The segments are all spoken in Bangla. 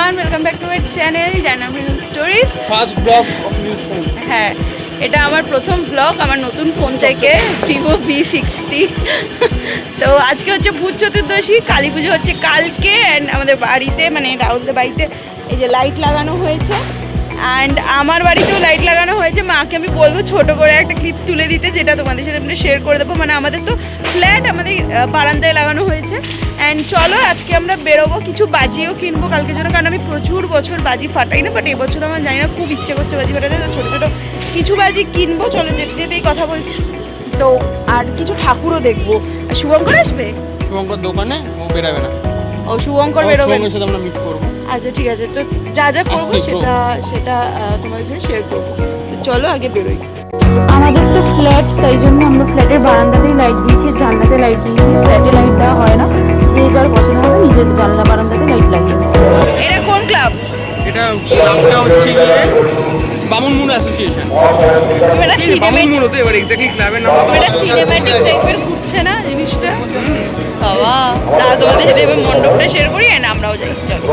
Everyone, welcome back to my channel Jahnavi stories. First vlog of new phone. হ্যাঁ, এটা আমার প্রথম ব্লগ আমার নতুন ফোন থেকে, ভিভো V60। তো আজকে হচ্ছে ভূত চতুর্দশী, কালী পুজো হচ্ছে কালকে। অ্যান্ড আমাদের বাড়িতে মানে রাহুলদের বাড়িতে এই যে লাইট লাগানো হয়েছে, অ্যান্ড আমার বাড়িতেও লাইট লাগানো হয়েছে। মাকে আমি বলবো ছোটো করে একটা ক্লিপ তুলে দিতে, যেটা তোমাদের সাথে আমরা শেয়ার করে দেবো। মানে আমাদের তো ফ্ল্যাট, আমাদের বারান্দায় লাগানো হয়েছে। অ্যান্ড চলো আজকে আমরা বেরোবো, কিছু বাজিও কিনবো কালকের জন্য, কারণ আমি প্রচুর বছর বাজি ফাটাই না, বাট এবছর আমার জানি না খুব ইচ্ছে করছে বাজি ফাটাতে। তো ছোটো ছোটো কিছু বাজি কিনবো, চলো যেতে যেতেই কথা বলছি। তো আর কিছু ঠাকুরও দেখবো। শুভঙ্কর আসবে, শুভঙ্কর দোকানে, ও বেরাবে না। ও শুভঙ্কর বেরোবে, শুভঙ্করের সাথে আমরা মিট করবো। আচ্ছা ঠিক আছে, তো যা যা করবো সেটা তোমার সাথে শেয়ার করবো। তো চলো আগে বেরোই। আমাদের তো ফ্ল্যাট, তাই জন্য আমরা ফ্ল্যাটের বারান্দাতেই লাইট দিয়েছি, জানলাতে লাইট দিয়েছি। ফ্ল্যাটে লাইট দেওয়া হয় না, যে যার পছন্দ মতো নিজের জানলা বারান্দাতে লাইট লাগিয়ে। এটা কোন ক্লাব? এটা ক্লাবটা হচ্ছে গিয়ে বামুনমুন অ্যাসোসিয়েশন। বামুনমুন হতে এবার এক্স্যাক্টলি ক্লাবের নাম। এটা সিনেম্যাটিক টাইপের ঘুরছে না জিনিসটা? বাবা, তাহলে তোমাদের সাথে এবার মণ্ডপটা শেয়ার করি, না আমরাও যাই। চলো।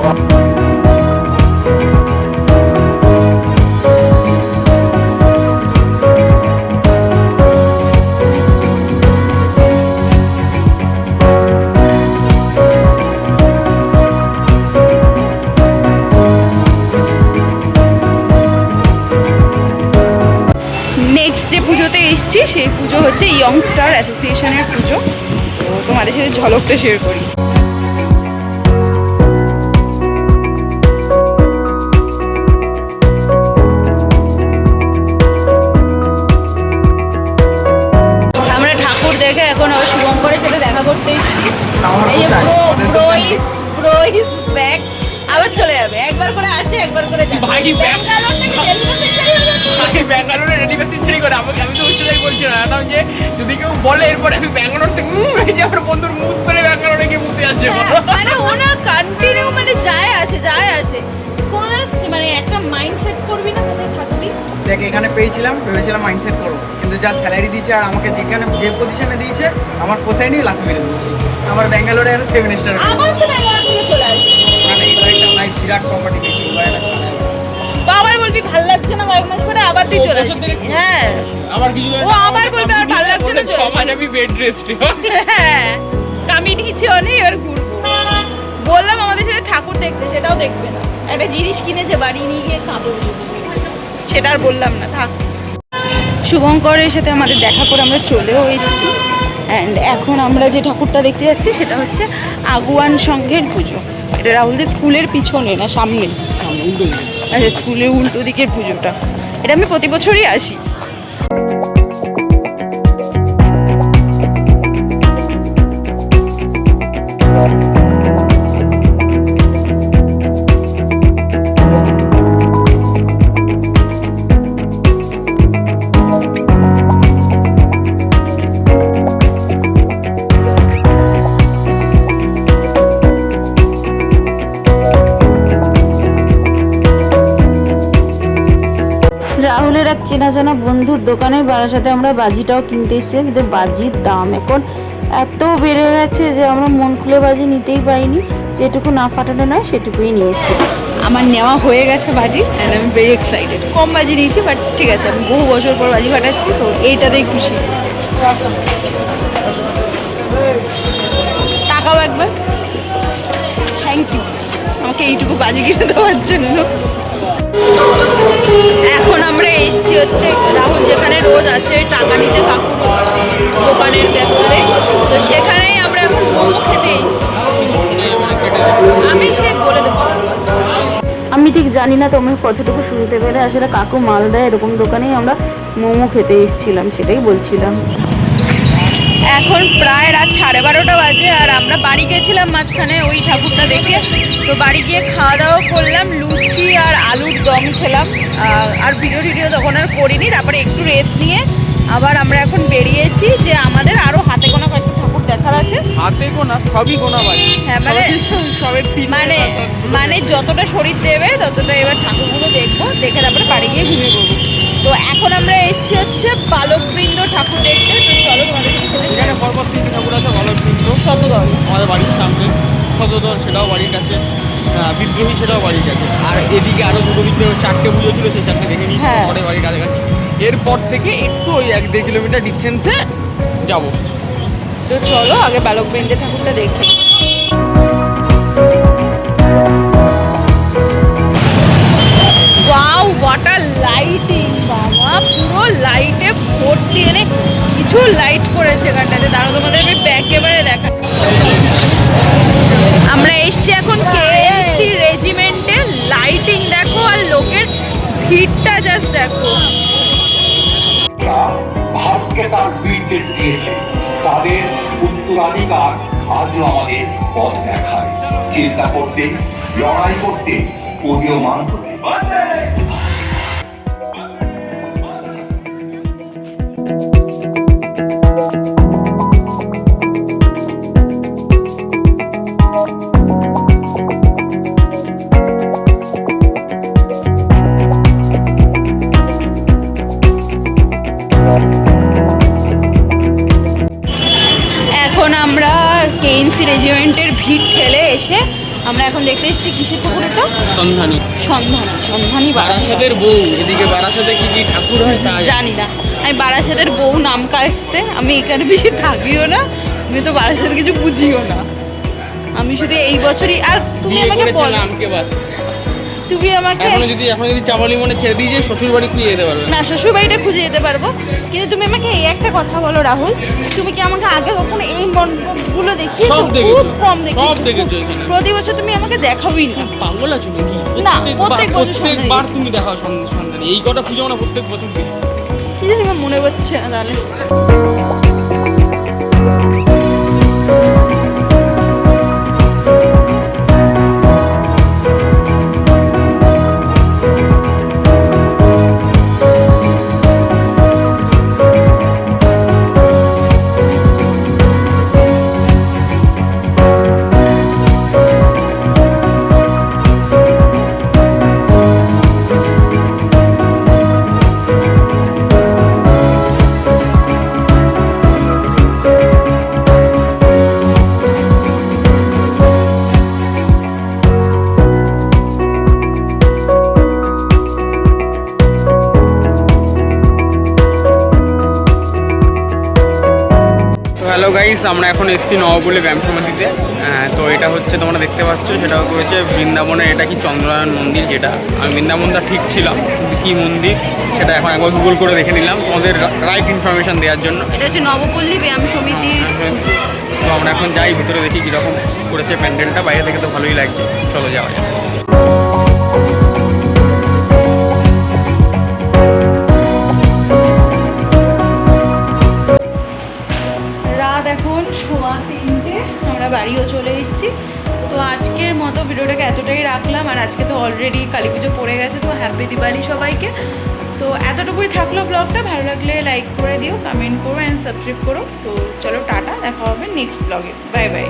নেক্সট যে পুজোতে এসছি সেই পুজো হচ্ছে ইয়ং স্টার অ্যাসোসিয়েশনের পুজো। তো তোমাদের সাথে ঝলকটা শেয়ার করি। আমরা ঠাকুর দেখে এখন আবার শুভঙ্করের সাথে দেখা করতে এসেছি। এই যে ব্রোইস ব্যাক আবার চলে যাবে, একবার করে আসে একবার করে যায়। ভাই ব্যাঙ্গালোরে রেডিমেড করে আমাকে, আমি তো উচ্চতাই বলছি না যে যদি কেউ বলে এরপরে আমি ব্যাঙ্গালোর থেকে এই যে আমার বন্ধুর মুখ করে ব্যাঙ্গালোরে গিয়ে মুখতে আসে। মানে ওনা কন্টিনিউ মানে যায় আসে কোনো মানে একটা মাইন্ডসেট করবি না কোথায় থাকবি। দেখ এখানে ভেবেছিলাম মাইন্ডসেট করবো, কিন্তু যা স্যালারি দিয়েছে আর আমাকে যেখানে যে পজিশনে দিয়েছে আমার পোষায়নি, লাথি মেরে দিয়েছি। আমার ব্যাঙ্গালোরে একটা 7 স্টার, আমার তো ব্যাঙ্গালোর থেকে চলে আসছে। মানে এটা একটা লাইফ বিরাট কম্পিটিশন হয় না, চলে বাবার বলবি ভাল লাগছে না, কয়েক মাস পরে আবার তুই চলে আসবি। হ্যাঁ, আমার কিছু ও আবার বলবে আর ভাল লাগছে না, চলে সমাজ আমি বেড রেস্ট। হ্যাঁ, আমি নিচে অনেক এবার ঘুরবো। বললাম আমাদের সাথে ঠাকুর দেখতে, সেটাও দেখবে না। একটা জিনিস কিনেছে বাড়ি নিয়ে গিয়ে খাবো, সেটা আর বললাম না, থাক। শুভঙ্করের সাথে আমাদের দেখা করে আমরা চলেও এসেছি। অ্যান্ড এখন আমরা যে ঠাকুরটা দেখতে যাচ্ছি সেটা হচ্ছে আগুয়ান সংঘের পুজো। এটা রাহুলদের স্কুলের পিছনে না সামনে, আচ্ছা স্কুলের উল্টো দিকের পুজোটা। এটা আমি প্রতি বছরই আসি। রাহুলের এক চেনা জানা বন্ধুর দোকানে বারাসাতে আমরা বাজিটাও কিনতে এসেছি, কিন্তু বাজির দাম এখন এত বেড়ে গেছে যে আমরা মন খুলে বাজি নিতেই পারিনি। যেটুকু না ফাটানো নয় সেটুকুই নিয়েছি। আমার নেওয়া হয়ে গেছে বাজি, অ্যান্ড আমি ভেরি এক্সাইটেড। কম বাজি নিয়েছি, বাট ঠিক আছে, আমি বহু বছর পর বাজি ফাটাচ্ছি, তো এইটাতেই খুশি। টাকাও একবার, থ্যাংক ইউ আমাকে এইটুকু বাজি কিনে দেওয়ার জন্য। এখন আমরা এসছি হচ্ছে রাহুল যেখানে রোজ আসে টাকা নিতে কাকু দোকানের ব্যাপারে, তো সেখানেই আমরা এখন মোমো খেতে এসেছি। আমি সে বলে দেবো, আমি ঠিক জানি না তোমরা কতটুকু শুনতে পেলে। আসলে কাকু মাল দেয় এরকম দোকানেই আমরা মোমো খেতে এসেছিলাম, সেটাই বলছিলাম। এখন প্রায় রাত 12:30 বাজে, আর আমরা বাড়ি গেছিলাম মাঝখানে ওই ঠাকুরটা দেখে। তো বাড়ি গিয়ে খাওয়া দাওয়া করলাম, লুচি আর আলুর দম খেলাম। আর ভিডিও তখন আর করিনি। তারপরে একটু রেস্ট নিয়ে আবার আমরা এখন বেরিয়েছি, যে আমাদের আরও হাতে গোনা কয়েকটা ঠাকুর দেখার আছে। হাতে গোনা সবই গোনা বাড়ি। হ্যাঁ মানে যতটা শরীর দেবে ততটা এবার ঠাকুরগুলো দেখবো, দেখে তারপরে বাড়ি গিয়ে ঘুমিয়ে পড়বো। তো এখন আমরা এসেছি হচ্ছে বালকবৃন্দ ঠাকুর দেখতে। তো চলো তোমাদের এখানে পরপর 3 ঠাকুর আছে। বালকবৃন্দ শতদল আমাদের বাড়ির সামনে, শতদল সেটাও বাড়ির কাছে। বিদ্রোহী, সেটাও বাড়ির কাছে। আর এদিকে আরো দুটো বিদ্রোহ, 4টে পুজো ছিল, সেই 4টে দেখে নিচ্ছি হ্যাঁ। পরে বাড়ির কাছাকাছি। এরপর থেকে একটু ওই 1-1.5 কিলোমিটার ডিস্টেন্সে যাবো। তো চলো আগে বালক বেন্দ্রে ঠাকুরটা দেখি। ওয়াও, হোয়াট আ লাইটিং বাবা, পুরো লাইটে ভর্তি, এনে কিছু লাইট করেছে এখানটাতে। দাঁড়াও তোমাদের আমি একেবারে দেখা। আমরা এসছি এখন কেএসসি রেজিমেন্টে। লাইটিং দেখো আর লোকের ভিড়টা জাস্ট দেখো। ভারতকে তার বীরদের দিয়েছে, তাদের উত্তরাধিকার আজও আমাদের পথ দেখায়। চিন্তা করতে, লড়াই করতে, উদীয়মান হতে। এখন আমরা কেএনসি রেজিমেন্টের ভিড় ঠেলে এসে আমরা এখন দেখতে এসেছি কিসের ঠাকুর এটা? সন্ধানী। সন্ধানী বারাসাত। বারাসাতের বউ, এদিকে বারাসাতে কি কি ঠাকুর হয় তা জানি না। আমি বারাসাতের বউ নাম কাজতে, আমি এখানে বেশি থাকিও না, আমি তো বারাসাতের কিছু বুঝিও না। আমি শুধু এই বছরই। আর তুমি বিয়ে আমাকে করেছে বলো, নামকে বাস। তুমি আমাকে এখনো যদি চাপালি মনে ছেড়ে দিয়ে যে শ্বশুর বাড়ি খুঁজে যেতে পারবে না, শ্বশুর বাড়িটা খুঁজে যেতে পারবো, কিন্তু তুমি আমাকে এই একটা কথা বলো রাহুল, তুমি কি আমাকে আগে কখনো এই মণ্ডপগুলো দেখিয়েছো? সব দেখেছো, খুব কম দেখেছো। সব দেখেছো এখানে। প্রতি বছর তুমি আমাকে দেখাওই না। পাগল আছো নাকি? না, প্রত্যেক বছর প্রত্যেকবার তুমি দেখাও সন্ধানী। এই কটা পুজো না প্রত্যেক বছর দেখি। কি জানি আমার মনে পড়ছে না তাহলে। হ্যালো গাইস, আমরা এখন এসেছি নবপল্লী ব্যায়াম সমিতিতে। তো এটা হচ্ছে তোমরা দেখতে পাচ্ছ, সেটা হচ্ছে বৃন্দাবনের, এটা কি চন্দ্রনারায়ণ মন্দির, যেটা আমি বৃন্দাবনটা ঠিক ছিলাম, কিন্তু কী মন্দির সেটা এখন একবার গুগল করে দেখে নিলাম তোমাদের রাইট ইনফরমেশন দেওয়ার জন্য। এটা হচ্ছে নবপল্লী ব্যায়াম সমিতি। তো আমরা এখন যাই ভিতরে, দেখি কীরকম করেছে প্যান্ডেলটা। বাইরে থেকে তো ভালোই লাগছে, চলো যাওয়া যায়। রাত এখন 3:15, আমরা বাড়িও চলে এসেছি। তো আজকের মতো ভিডিওটাকে এতটাই রাখলাম। আর আজকে তো অলরেডি কালী পুজো পড়ে গেছে, তো হ্যাপি দিওয়ালি সবাইকে। তো এতটুকুই থাকলো ব্লগটা। ভালো লাগলে লাইক করে দিও, কমেন্ট করো অ্যান্ড সাবস্ক্রাইব করো। তো চলো টাটা, দেখা হবে নেক্সট ব্লগে। Bye bye.